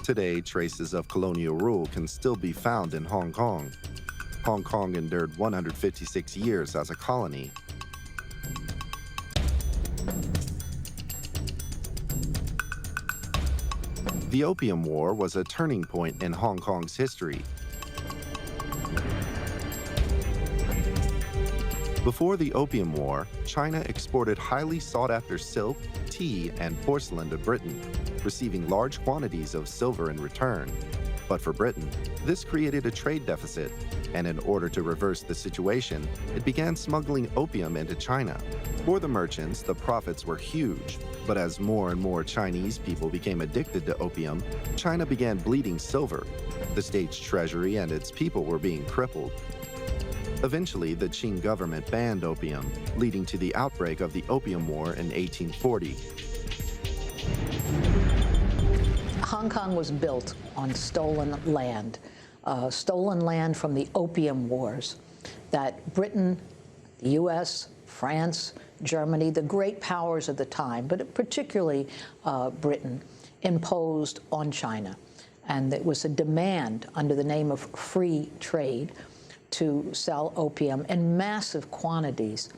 Today, traces of colonial rule can still be found in Hong Kong. Hong Kong endured 156 years as a colony. The Opium War was a turning point in Hong Kong's history. Before the Opium War, China exported highly sought-after silk, tea, and porcelain to Britain, receiving large quantities of silver in return. But for Britain, this created a trade deficit, and in order to reverse the situation, it began smuggling opium into China. For the merchants, the profits were huge, but as more and more Chinese people became addicted to opium, China began bleeding silver. The state's treasury and its people were being crippled. Eventually, the Qing government banned opium, leading to the outbreak of the Opium War in 1840. Hong Kong was built on stolen land from the Opium Wars that Britain, the U.S., France, Germany, the great powers of the time, but particularly Britain, imposed on China. And it was a demand under the name of free trade to sell opium in massive quantities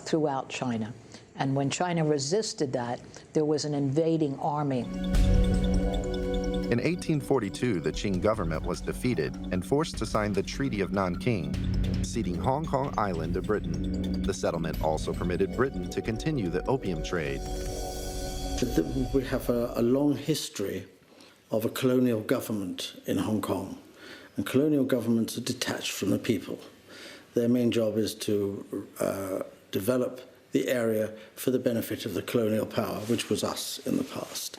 throughout China. And when China resisted that, there was an invading army. In 1842, the Qing government was defeated and forced to sign the Treaty of Nanking, ceding Hong Kong Island to Britain. The settlement also permitted Britain to continue the opium trade. We have a long history of a colonial government in Hong Kong. And colonial governments are detached from the people. Their main job is to develop the area for the benefit of the colonial power, which was us in the past.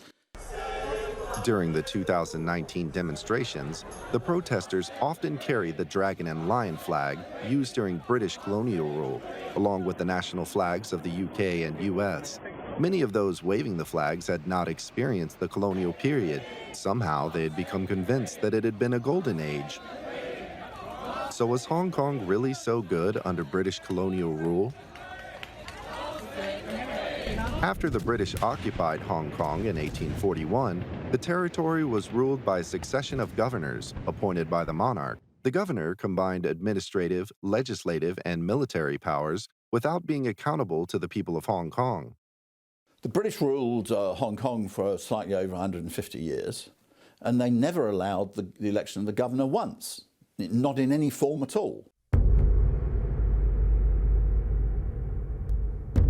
During the 2019 demonstrations, the protesters often carried the dragon and lion flag used during British colonial rule, along with the national flags of the UK and US. Many of those waving the flags had not experienced the colonial period. Somehow, they had become convinced that it had been a golden age. So was Hong Kong really so good under British colonial rule? After the British occupied Hong Kong in 1841, the territory was ruled by a succession of governors appointed by the monarch. The governor combined administrative, legislative, and military powers without being accountable to the people of Hong Kong. The British ruled Hong Kong for slightly over 150 years, and they never allowed the election of the governor once, not in any form at all.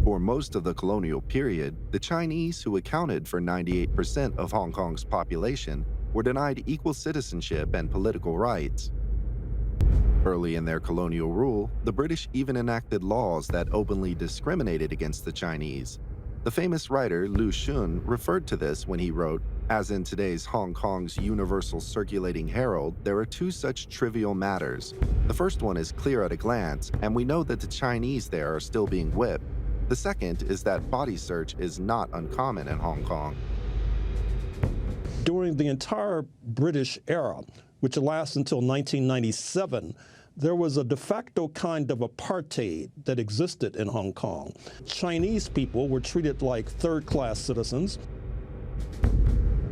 For most of the colonial period, the Chinese, who accounted for 98% of Hong Kong's population, were denied equal citizenship and political rights. Early in their colonial rule, the British even enacted laws that openly discriminated against the Chinese. The famous writer Lu Xun referred to this when he wrote, "As in today's Hong Kong's Universal Circulating Herald, there are two such trivial matters. The first one is clear at a glance, and we know that the Chinese there are still being whipped. The second is that body search is not uncommon in Hong Kong." During the entire British era, which lasts until 1997, there was a de facto kind of apartheid that existed in Hong Kong. Chinese people were treated like third-class citizens.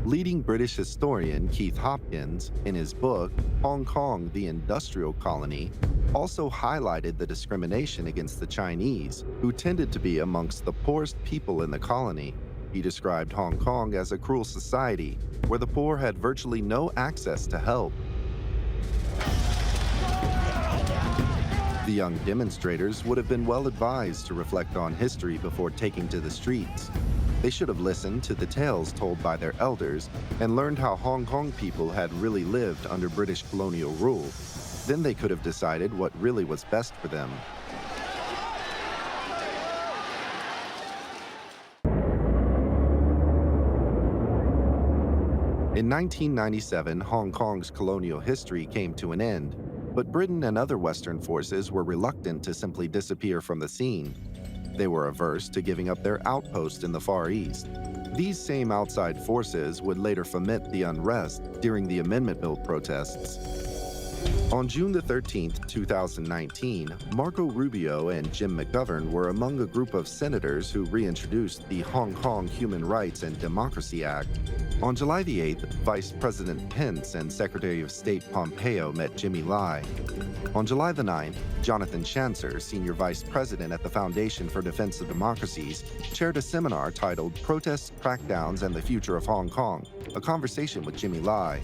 Leading British historian Keith Hopkins, in his book, Hong Kong, the Industrial Colony, also highlighted the discrimination against the Chinese, who tended to be amongst the poorest people in the colony. He described Hong Kong as a cruel society, where the poor had virtually no access to help. The young demonstrators would have been well advised to reflect on history before taking to the streets. They should have listened to the tales told by their elders and learned how Hong Kong people had really lived under British colonial rule. Then they could have decided what really was best for them. In 1997, Hong Kong's colonial history came to an end, but Britain and other Western forces were reluctant to simply disappear from the scene. They were averse to giving up their outpost in the Far East. These same outside forces would later foment the unrest during the Amendment Bill protests. On June the 13th, 2019, Marco Rubio and Jim McGovern were among a group of senators who reintroduced the Hong Kong Human Rights and Democracy Act. On July the 8th, Vice President Pence and Secretary of State Pompeo met Jimmy Lai. On July the 9th, Jonathan Schanzer, Senior Vice President at the Foundation for Defense of Democracies, chaired a seminar titled Protests, Crackdowns, and the Future of Hong Kong, a conversation with Jimmy Lai.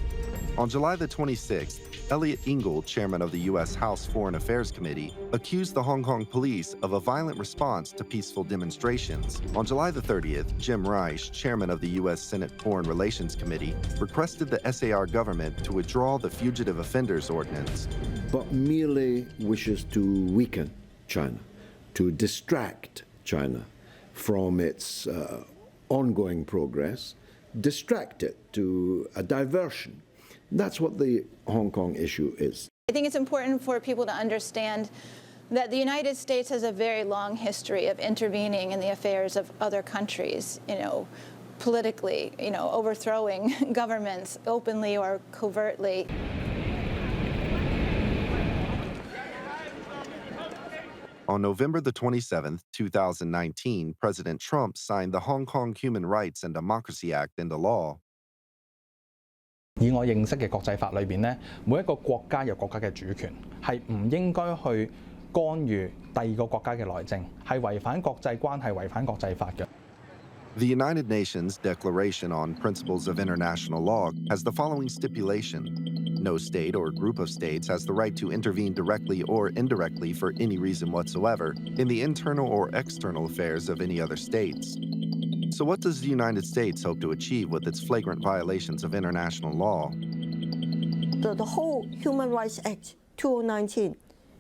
On July the 26th, Elliot Engel, chairman of the U.S. House Foreign Affairs Committee, accused the Hong Kong police of a violent response to peaceful demonstrations. On July the 30th, Jim Reich, chairman of the U.S. Senate Foreign Relations Committee, requested the SAR government to withdraw the Fugitive Offenders Ordinance. But merely wishes to weaken China, to distract China from its ongoing progress, distract it to a diversion. That's what the Hong Kong issue is. I think it's important for people to understand that the United States has a very long history of intervening in the affairs of other countries, politically, overthrowing governments openly or covertly. On November the 27th, 2019, President Trump signed the Hong Kong Human Rights and Democracy Act into law. 以我認識嘅國際法裏邊咧，每一個國家有國家嘅主權，係唔應該去干預第二個國家嘅內政，係違反國際關係、違反國際法嘅。The United Nations Declaration on Principles of International Law has the following stipulation. No state or group of states has the right to intervene directly or indirectly for any reason whatsoever in the internal or external affairs of any other states. So what does the United States hope to achieve with its flagrant violations of international law? The whole Human Rights Act 2019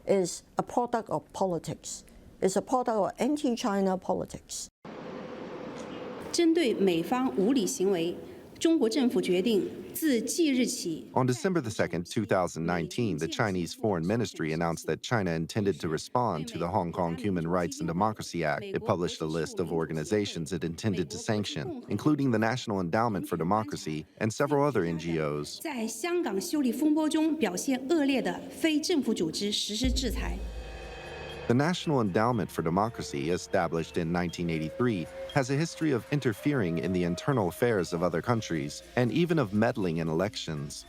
is a product of politics. It's a product of anti-China politics. 针对美方无理行为，中国政府决定自即日起。On December 2nd, 2019, the Chinese Foreign Ministry announced that China intended to respond to the Hong Kong Human Rights and Democracy Act. It published a list of organizations it intended to sanction, including the National Endowment for Democracy and several other NGOs. 在香港修例风波中表现恶劣的非政府组织实施制裁。 The National Endowment for Democracy, established in 1983, has a history of interfering in the internal affairs of other countries and even of meddling in elections.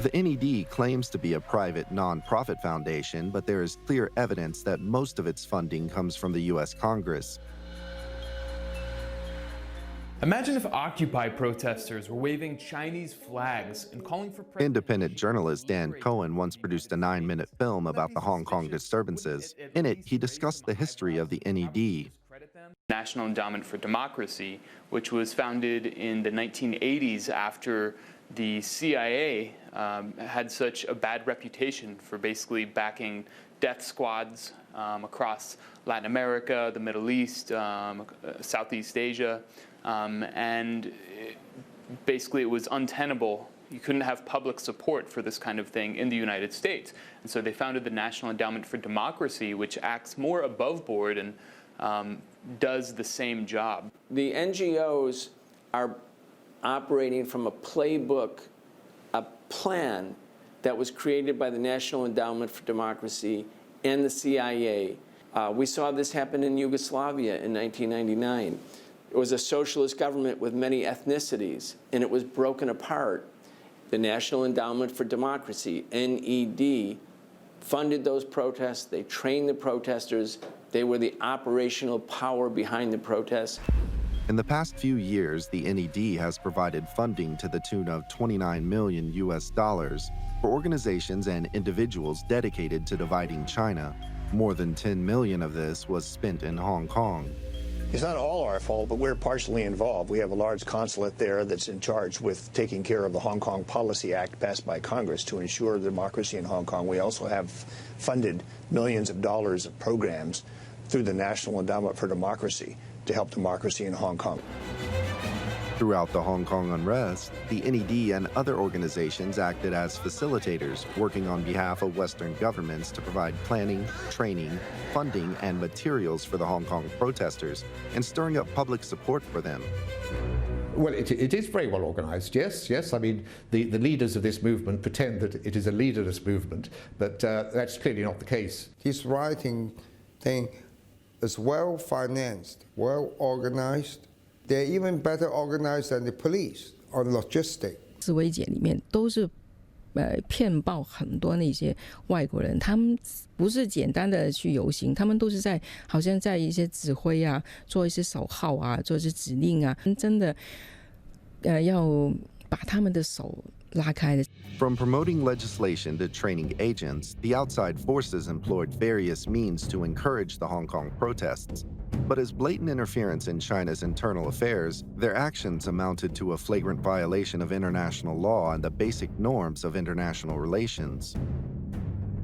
The NED claims to be a private, non-profit foundation, but there is clear evidence that most of its funding comes from the U.S. Congress. Imagine if Occupy protesters were waving Chinese flags and calling for... Independent journalist Dan Cohen once produced a 9-minute film about the Hong Kong disturbances. In it, he discussed the history of the NED. National Endowment for Democracy, which was founded in the 1980s after the CIA had such a bad reputation for basically backing death squads across Latin America, the Middle East, Southeast Asia. And basically it was untenable. You couldn't have public support for this kind of thing in the United States. And so they founded the National Endowment for Democracy, which acts more above board and does the same job. The NGOs are operating from a playbook, a plan that was created by the National Endowment for Democracy and the CIA. We saw this happen in Yugoslavia in 1999. It was a socialist government with many ethnicities, and it was broken apart. The National Endowment for Democracy, NED, funded those protests. They trained the protesters. They were the operational power behind the protests. In the past few years, the NED has provided funding to the tune of $29 million for organizations and individuals dedicated to dividing China. More than $10 million of this was spent in Hong Kong. It's not all our fault, but we're partially involved. We have a large consulate there that's in charge with taking care of the Hong Kong Policy Act passed by Congress to ensure democracy in Hong Kong. We also have funded millions of dollars of programs through the National Endowment for Democracy to help democracy in Hong Kong. Throughout the Hong Kong unrest, the NED and other organizations acted as facilitators, working on behalf of Western governments to provide planning, training, funding, and materials for the Hong Kong protesters, and stirring up public support for them. Well, it is very well organised, yes. I mean, the leaders of this movement pretend that it is a leaderless movement, but that's clearly not the case. His writing thing is well financed, well organised. They're even better organised than the police on logistics. 示威节里面都是骗爆很多那些外国人，他们不是简单的去游行，他们都是好像在一些指挥啊，做一些手号啊，做一些指令啊，真的要把他们的手拉开的。From promoting legislation to training agents, the outside forces employed various means to encourage the Hong Kong protests. But as blatant interference in China's internal affairs, their actions amounted to a flagrant violation of international law and the basic norms of international relations.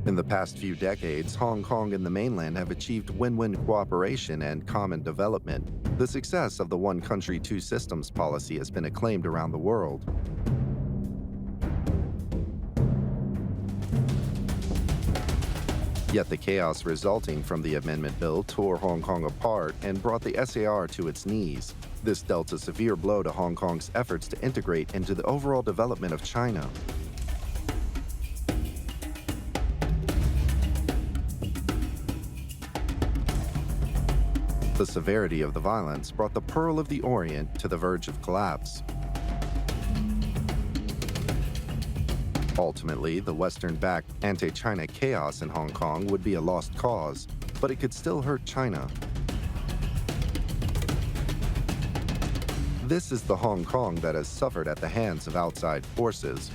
In the past few decades, Hong Kong and the mainland have achieved win-win cooperation and common development. The success of the one country, two systems policy has been acclaimed around the world. Yet the chaos resulting from the amendment bill tore Hong Kong apart and brought the SAR to its knees. This dealt a severe blow to Hong Kong's efforts to integrate into the overall development of China. The severity of the violence brought the Pearl of the Orient to the verge of collapse. Ultimately, the Western-backed anti-China chaos in Hong Kong would be a lost cause, but it could still hurt China. This is the Hong Kong that has suffered at the hands of outside forces.